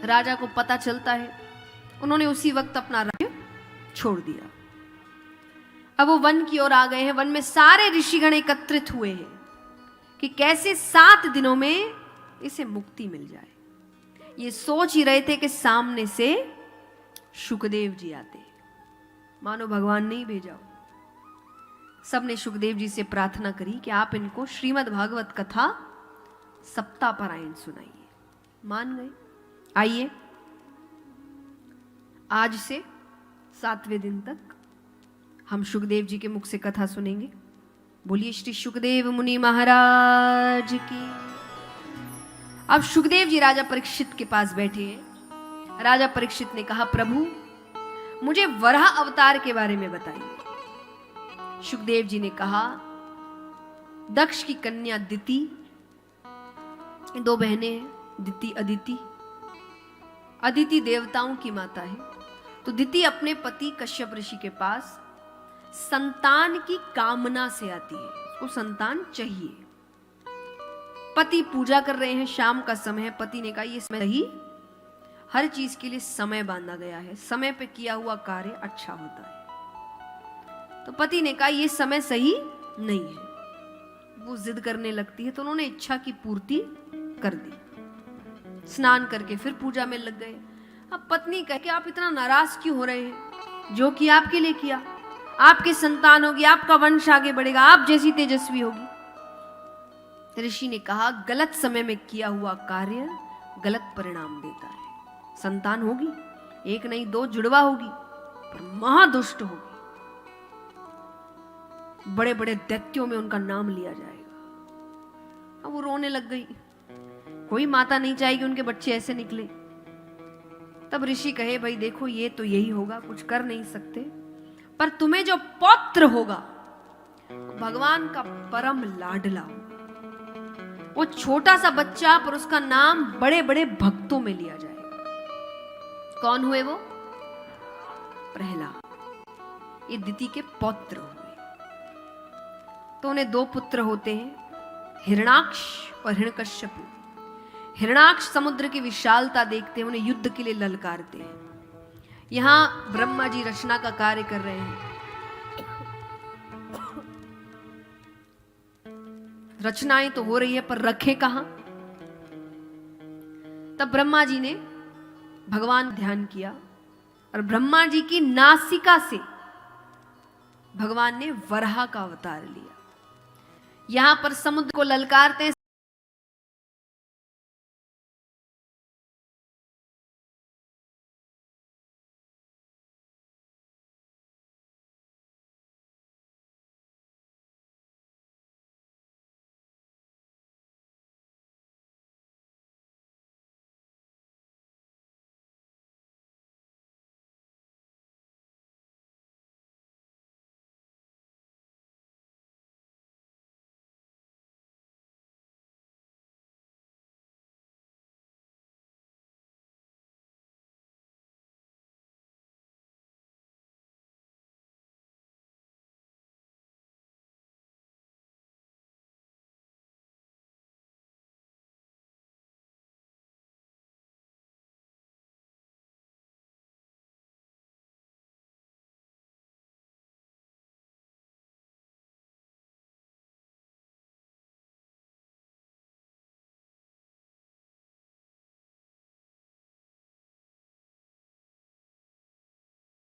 राजा को पता चलता है, उन्होंने उसी वक्त अपना राज्य छोड़ दिया। अब वो वन की ओर आ गए हैं। वन में सारे ऋषिगण एकत्रित हुए हैं कि कैसे 7 दिनों में इसे मुक्ति मिल जाए। ये सोच ही रहे थे कि सामने से शुकदेव जी आते, मानो भगवान ने ही भेजा हो। सबने शुकदेव जी से प्रार्थना करी कि आप इनको श्रीमद् भागवत कथा सप्ताहपारायण सुनाइए। मान गए। आइए, आज से 7वें दिन तक हम शुकदेव जी के मुख से कथा सुनेंगे। बोलिए श्री शुकदेव मुनि महाराज की। अब शुकदेव जी राजा परीक्षित के पास बैठे हैं। राजा परीक्षित ने कहा, प्रभु मुझे वराह अवतार के बारे में बताइए। शुकदेव जी ने कहा, दक्ष की कन्या दिति, 2 बहनें हैं, दिति अदिति। अदिति देवताओं की माता है। तो दिति अपने पति कश्यप ऋषि के पास संतान की कामना से आती है, उसको संतान चाहिए। पति पूजा कर रहे हैं, शाम का समय है। पति ने कहा, ये समय सही, हर चीज के लिए समय बांधा गया है, समय पे किया हुआ कार्य अच्छा होता है। तो पति ने कहा, ये समय सही नहीं है। वो जिद करने लगती है, तो उन्होंने इच्छा की पूर्ति कर दी। स्नान करके फिर पूजा में लग गए। अब पत्नी कहे कि आप इतना नाराज क्यों हो रहे हैं? जो किया आपके लिए किया, आपके संतान होगी, आपका वंश आगे बढ़ेगा, आप जैसी तेजस्वी होगी। ऋषि ने कहा, गलत समय में किया हुआ कार्य गलत परिणाम देता है। संतान होगी, 1 नहीं 2 जुड़वा होगी, पर महादुष्ट होगी। बड़े बड़े दैत्यों में उनका नाम लिया जाएगा। अब वो रोने लग गई। कोई माता नहीं चाहेगी उनके बच्चे ऐसे निकले। तब ऋषि कहे, भाई देखो, ये तो यही होगा, कुछ कर नहीं सकते, पर तुम्हें जो पौत्र होगा भगवान का परम लाडला होगा। वो छोटा सा बच्चा, पर उसका नाम बड़े बड़े भक्तों में लिया जाएगा। कौन हुए वो? प्रहलाद। ये दिति के पौत्र हुए। तो उन्हें 2 पुत्र होते हैं, हिरणाक्ष और हिरण्यकश्यप। हिरणाक्ष समुद्र की विशालता देखते हैं, उन्हें युद्ध के लिए ललकारते हैं। यहां ब्रह्मा जी रचना का कार्य कर रहे हैं। रचनाएं तो हो रही है, पर रखे कहां? तब ब्रह्मा जी ने भगवान ध्यान किया और ब्रह्मा जी की नासिका से भगवान ने वराह का अवतार लिया। यहां पर समुद्र को ललकारते हैं,